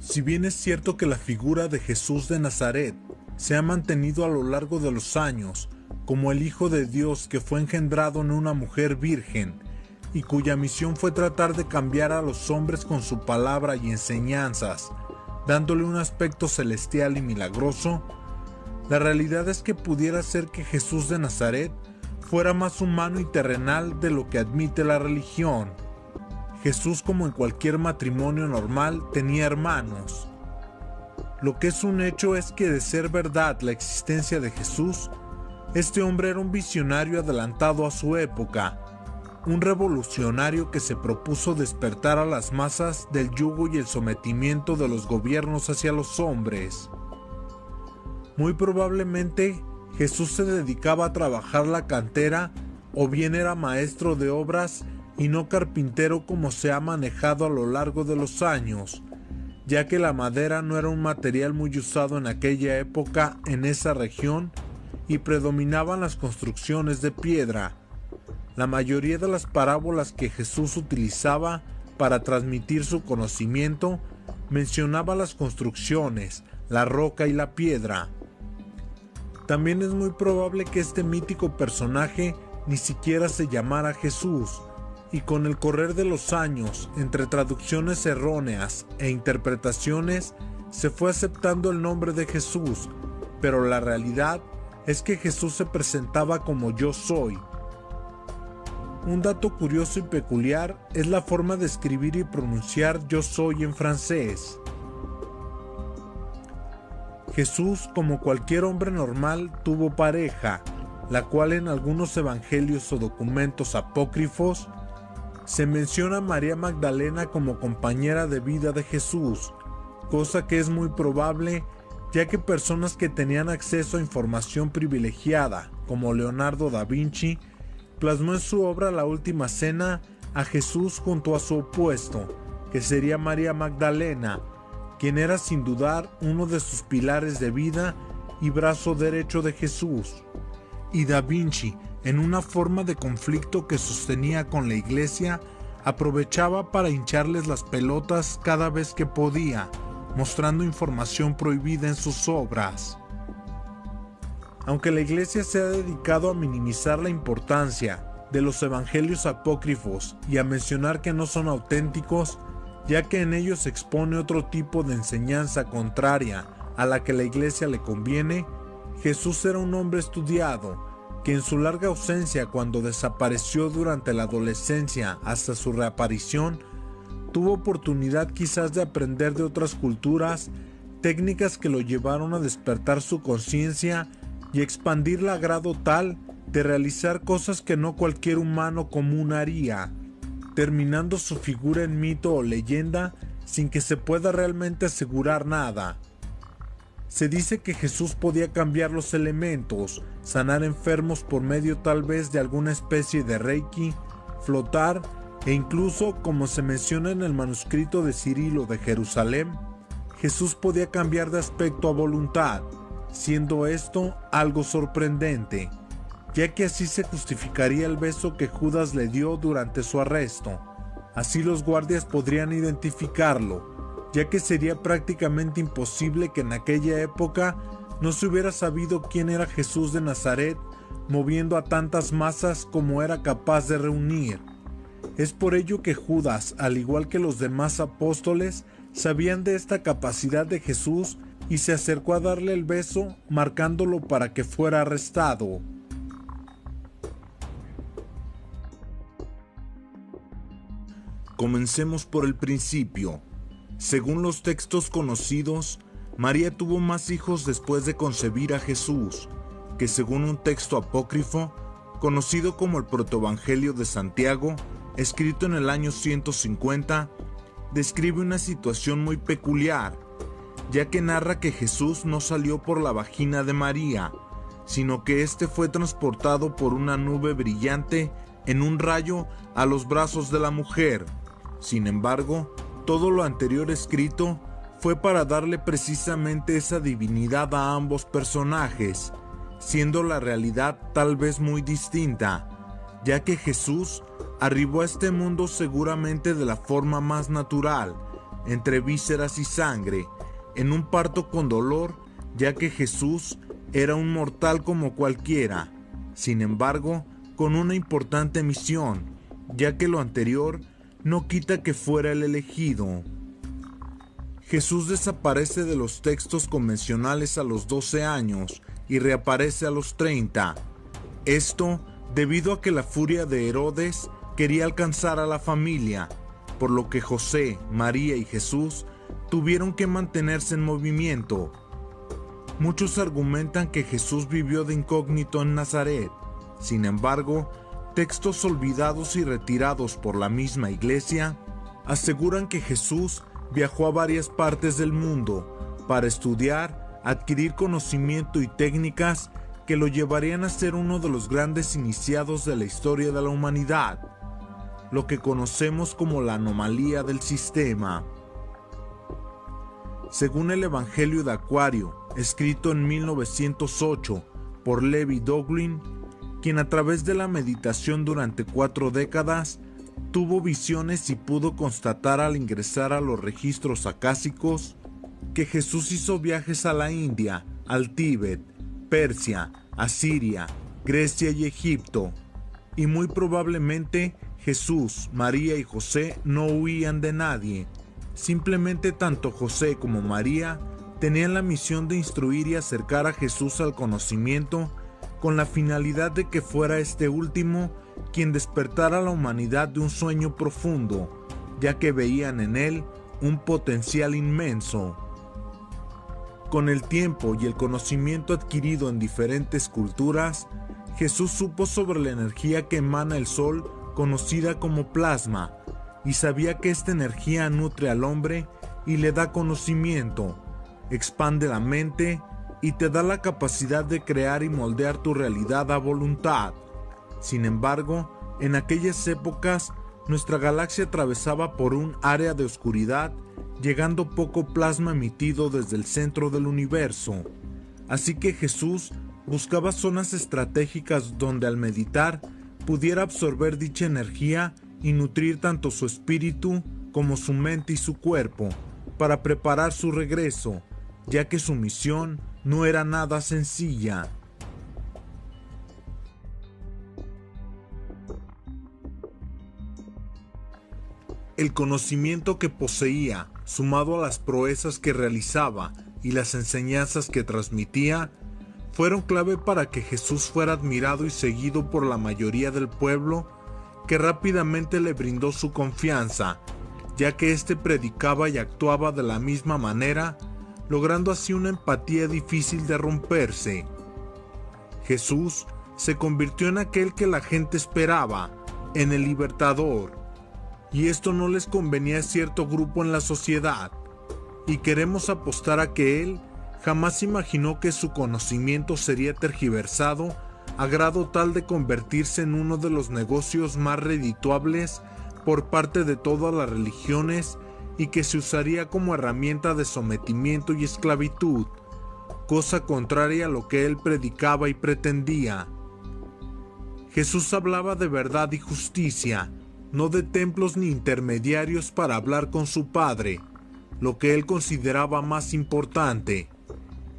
Si bien es cierto que la figura de Jesús de Nazaret se ha mantenido a lo largo de los años como el Hijo de Dios que fue engendrado en una mujer virgen y cuya misión fue tratar de cambiar a los hombres con su palabra y enseñanzas, dándole un aspecto celestial y milagroso, la realidad es que pudiera ser que Jesús de Nazaret fuera más humano y terrenal de lo que admite la religión. Jesús, como en cualquier matrimonio normal, tenía hermanos. Lo que es un hecho es que, de ser verdad la existencia de Jesús, este hombre era un visionario adelantado a su época, un revolucionario que se propuso despertar a las masas del yugo y el sometimiento de los gobiernos hacia los hombres. Muy probablemente Jesús se dedicaba a trabajar la cantera o bien era maestro de obras y no carpintero como se ha manejado a lo largo de los años, ya que la madera no era un material muy usado en aquella época en esa región y predominaban las construcciones de piedra. La mayoría de las parábolas que Jesús utilizaba para transmitir su conocimiento mencionaba las construcciones, la roca y la piedra. También es muy probable que este mítico personaje ni siquiera se llamara Jesús, y con el correr de los años, entre traducciones erróneas e interpretaciones, se fue aceptando el nombre de Jesús, pero la realidad es que Jesús se presentaba como Yo Soy. Un dato curioso y peculiar es la forma de escribir y pronunciar Yo Soy en francés. Jesús, como cualquier hombre normal, tuvo pareja, la cual en algunos evangelios o documentos apócrifos se menciona a María Magdalena como compañera de vida de Jesús, cosa que es muy probable, ya que personas que tenían acceso a información privilegiada, como Leonardo da Vinci, plasmó en su obra La Última Cena a Jesús junto a su opuesto, que sería María Magdalena, quien era sin dudar uno de sus pilares de vida y brazo derecho de Jesús. Y Da Vinci, en una forma de conflicto que sostenía con la iglesia, aprovechaba para hincharles las pelotas cada vez que podía, mostrando información prohibida en sus obras. Aunque la iglesia se ha dedicado a minimizar la importancia de los evangelios apócrifos y a mencionar que no son auténticos, ya que en ellos se expone otro tipo de enseñanza contraria a la que la iglesia le conviene, Jesús era un hombre estudiado, que en su larga ausencia cuando desapareció durante la adolescencia hasta su reaparición, tuvo oportunidad quizás de aprender de otras culturas técnicas que lo llevaron a despertar su conciencia y expandirla a grado tal de realizar cosas que no cualquier humano común haría, terminando su figura en mito o leyenda sin que se pueda realmente asegurar nada. Se dice que Jesús podía cambiar los elementos, sanar enfermos por medio tal vez de alguna especie de reiki, flotar e incluso, como se menciona en el manuscrito de Cirilo de Jerusalén, Jesús podía cambiar de aspecto a voluntad, siendo esto algo sorprendente, ya que así se justificaría el beso que Judas le dio durante su arresto. Así los guardias podrían identificarlo, ya que sería prácticamente imposible que en aquella época no se hubiera sabido quién era Jesús de Nazaret, moviendo a tantas masas como era capaz de reunir. Es por ello que Judas, al igual que los demás apóstoles, sabían de esta capacidad de Jesús y se acercó a darle el beso, marcándolo para que fuera arrestado. Comencemos por el principio. Según los textos conocidos, María tuvo más hijos después de concebir a Jesús, que según un texto apócrifo, conocido como el Protoevangelio de Santiago, escrito en el año 150, describe una situación muy peculiar, ya que narra que Jesús no salió por la vagina de María, sino que éste fue transportado por una nube brillante en un rayo a los brazos de la mujer. Sin embargo, todo lo anterior escrito fue para darle precisamente esa divinidad a ambos personajes, siendo la realidad tal vez muy distinta, ya que Jesús arribó a este mundo seguramente de la forma más natural, entre vísceras y sangre, en un parto con dolor, ya que Jesús era un mortal como cualquiera, sin embargo, con una importante misión, ya que lo anterior no quita que fuera el elegido. Jesús desaparece de los textos convencionales a los 12 años y reaparece a los 30. Esto debido a que la furia de Herodes quería alcanzar a la familia, por lo que José, María y Jesús tuvieron que mantenerse en movimiento. Muchos argumentan que Jesús vivió de incógnito en Nazaret. Sin embargo, textos olvidados y retirados por la misma iglesia aseguran que Jesús viajó a varias partes del mundo para estudiar, adquirir conocimiento y técnicas que lo llevarían a ser uno de los grandes iniciados de la historia de la humanidad, lo que conocemos como la anomalía del sistema. Según el Evangelio de Acuario, escrito en 1908 por Levi Dowling, quien a través de la meditación durante 4 décadas tuvo visiones y pudo constatar al ingresar a los registros acásicos que Jesús hizo viajes a la India, al Tíbet, Persia, Asiria, Grecia y Egipto, y muy probablemente Jesús, María y José no huían de nadie. Simplemente tanto José como María tenían la misión de instruir y acercar a Jesús al conocimiento con la finalidad de que fuera este último quien despertara a la humanidad de un sueño profundo, ya que veían en él un potencial inmenso. Con el tiempo y el conocimiento adquirido en diferentes culturas, Jesús supo sobre la energía que emana el sol, conocida como plasma, y sabía que esta energía nutre al hombre y le da conocimiento, expande la mente y te da la capacidad de crear y moldear tu realidad a voluntad. Sin embargo, en aquellas épocas, nuestra galaxia atravesaba por un área de oscuridad, llegando poco plasma emitido desde el centro del universo. Así que Jesús buscaba zonas estratégicas donde al meditar pudiera absorber dicha energía y nutrir tanto su espíritu como su mente y su cuerpo para preparar su regreso, ya que su misión no era nada sencilla. El conocimiento que poseía, sumado a las proezas que realizaba y las enseñanzas que transmitía, fueron clave para que Jesús fuera admirado y seguido por la mayoría del pueblo, que rápidamente le brindó su confianza, ya que éste predicaba y actuaba de la misma manera, logrando así una empatía difícil de romperse. Jesús se convirtió en aquel que la gente esperaba, en el libertador, y esto no les convenía a cierto grupo en la sociedad, y queremos apostar a que él jamás imaginó que su conocimiento sería tergiversado a grado tal de convertirse en uno de los negocios más redituables por parte de todas las religiones y que se usaría como herramienta de sometimiento y esclavitud, cosa contraria a lo que él predicaba y pretendía. Jesús hablaba de verdad y justicia, no de templos ni intermediarios para hablar con su Padre, lo que él consideraba más importante,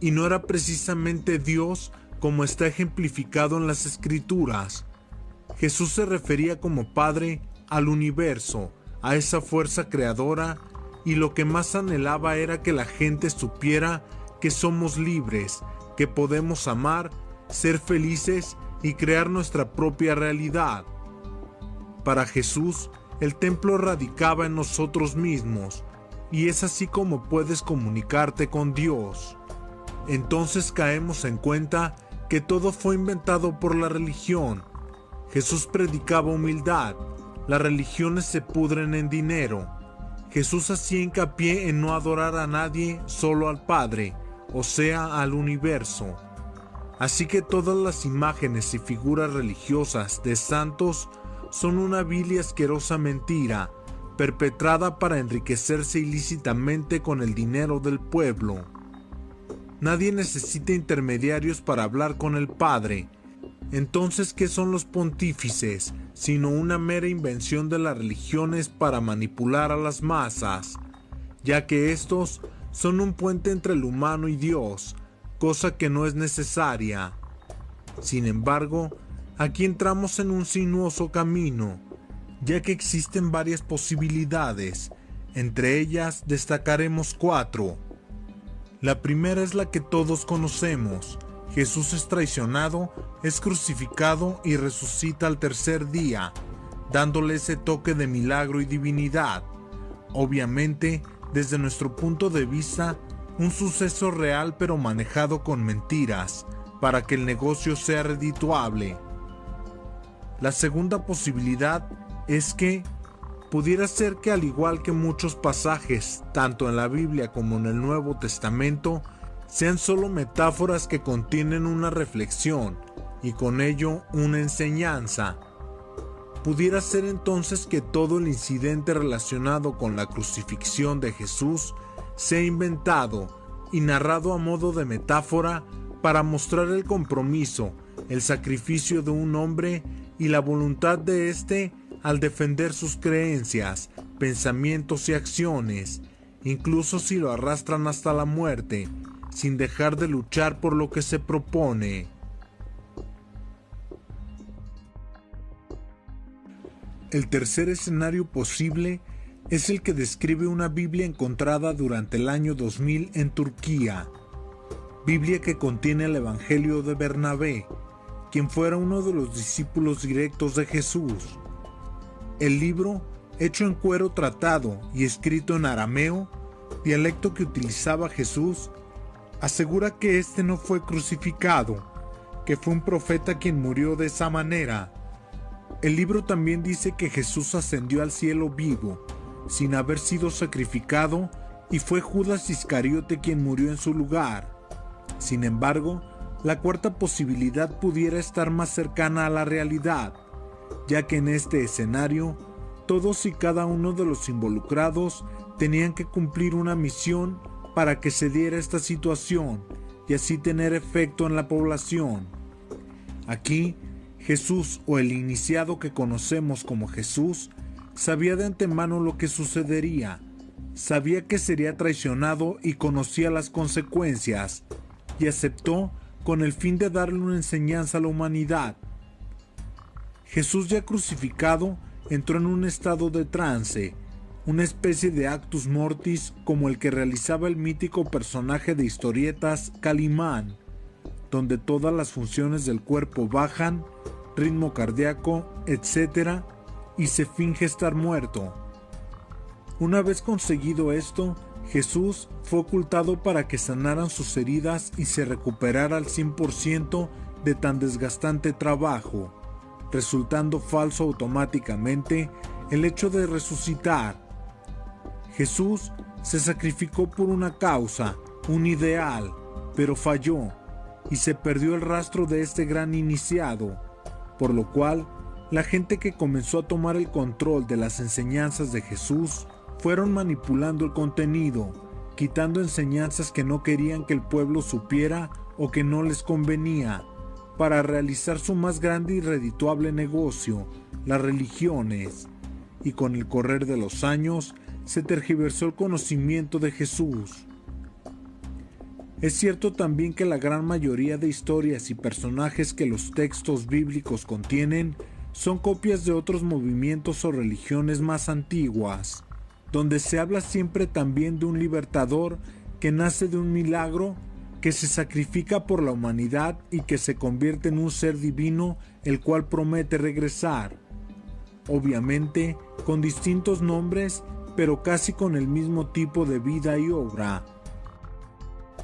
y no era precisamente Dios como está ejemplificado en las Escrituras. Jesús se refería como Padre al universo, a esa fuerza creadora, y lo que más anhelaba era que la gente supiera que somos libres, que podemos amar, ser felices y crear nuestra propia realidad. Para Jesús, el templo radicaba en nosotros mismos, y es así como puedes comunicarte con Dios. Entonces caemos en cuenta que todo fue inventado por la religión. Jesús predicaba humildad, las religiones se pudren en dinero. Jesús hacía hincapié en no adorar a nadie, solo al Padre, o sea, al universo. Así que todas las imágenes y figuras religiosas de santos son una vil y asquerosa mentira, perpetrada para enriquecerse ilícitamente con el dinero del pueblo. Nadie necesita intermediarios para hablar con el Padre. Entonces, ¿qué son los pontífices, sino una mera invención de las religiones para manipular a las masas? Ya que estos son un puente entre el humano y Dios, cosa que no es necesaria. Sin embargo, aquí entramos en un sinuoso camino, ya que existen varias posibilidades. Entre ellas destacaremos 4. La primera es la que todos conocemos. Jesús es traicionado, es crucificado y resucita al tercer día, dándole ese toque de milagro y divinidad. Obviamente, desde nuestro punto de vista, un suceso real pero manejado con mentiras, para que el negocio sea redituable. La segunda posibilidad es que pudiera ser que, al igual que muchos pasajes, tanto en la Biblia como en el Nuevo Testamento, sean solo metáforas que contienen una reflexión y con ello una enseñanza. Pudiera ser entonces que todo el incidente relacionado con la crucifixión de Jesús sea inventado y narrado a modo de metáfora para mostrar el compromiso, el sacrificio de un hombre y la voluntad de éste al defender sus creencias, pensamientos y acciones, incluso si lo arrastran hasta la muerte, sin dejar de luchar por lo que se propone. El tercer escenario posible es el que describe una Biblia encontrada durante el año 2000 en Turquía, Biblia que contiene el Evangelio de Bernabé, quien fuera uno de los discípulos directos de Jesús. El libro, hecho en cuero tratado y escrito en arameo, dialecto que utilizaba Jesús, asegura que éste no fue crucificado, que fue un profeta quien murió de esa manera. El libro también dice que Jesús ascendió al cielo vivo, sin haber sido sacrificado, y fue Judas Iscariote quien murió en su lugar. Sin embargo, la cuarta posibilidad pudiera estar más cercana a la realidad, ya que en este escenario, todos y cada uno de los involucrados tenían que cumplir una misión para que se diera esta situación y así tener efecto en la población. Aquí, Jesús, o el iniciado que conocemos como Jesús, sabía de antemano lo que sucedería, sabía que sería traicionado y conocía las consecuencias, y aceptó con el fin de darle una enseñanza a la humanidad. Jesús, ya crucificado, entró en un estado de trance, una especie de actus mortis como el que realizaba el mítico personaje de historietas Calimán, donde todas las funciones del cuerpo bajan, ritmo cardíaco, etc., y se finge estar muerto. Una vez conseguido esto, Jesús fue ocultado para que sanaran sus heridas y se recuperara al 100% de tan desgastante trabajo, resultando falso automáticamente el hecho de resucitar. Jesús se sacrificó por una causa, un ideal, pero falló, y se perdió el rastro de este gran iniciado, por lo cual la gente que comenzó a tomar el control de las enseñanzas de Jesús fueron manipulando el contenido, quitando enseñanzas que no querían que el pueblo supiera o que no les convenía, para realizar su más grande y redituable negocio, las religiones. Y con el correr de los años, se tergiversó el conocimiento de Jesús. Es cierto también que la gran mayoría de historias y personajes que los textos bíblicos contienen son copias de otros movimientos o religiones más antiguas, donde se habla siempre también de un libertador que nace de un milagro, que se sacrifica por la humanidad y que se convierte en un ser divino, el cual promete regresar. obviamente con distintos nombres, pero casi con el mismo tipo de vida y obra.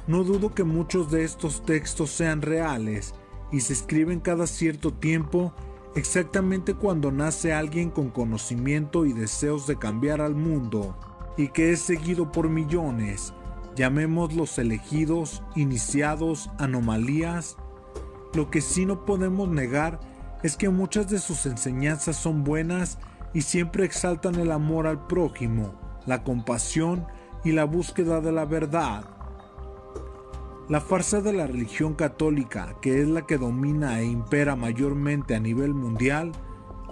No dudo que muchos de estos textos sean reales y se escriben cada cierto tiempo, exactamente cuando nace alguien con conocimiento y deseos de cambiar al mundo, y que es seguido por millones, llamémoslos elegidos, iniciados, anomalías. Lo que sí no podemos negar es que muchas de sus enseñanzas son buenas y siempre exaltan el amor al prójimo, la compasión y la búsqueda de la verdad. La farsa de la religión católica, que es la que domina e impera mayormente a nivel mundial,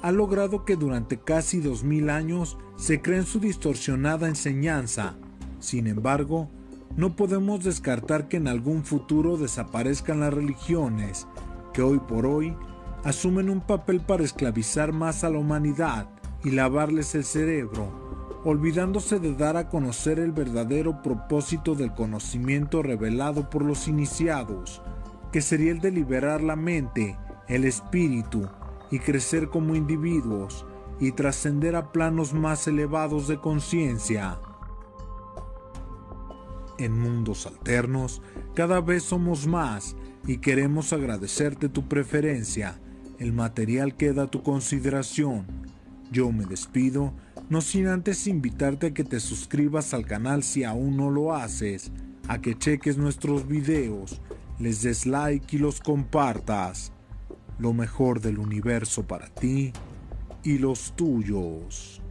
ha logrado que durante casi 2000 años se cree en su distorsionada enseñanza. Sin embargo, no podemos descartar que en algún futuro desaparezcan las religiones, que hoy por hoy asumen un papel para esclavizar más a la humanidad y lavarles el cerebro, olvidándose de dar a conocer el verdadero propósito del conocimiento revelado por los iniciados, que sería el de liberar la mente, el espíritu, y crecer como individuos, y trascender a planos más elevados de conciencia. En mundos alternos, cada vez somos más, y queremos agradecerte tu preferencia. El material queda a tu consideración. Yo me despido, no sin antes invitarte a que te suscribas al canal si aún no lo haces, a que cheques nuestros videos, les des like y los compartas. Lo mejor del universo para ti y los tuyos.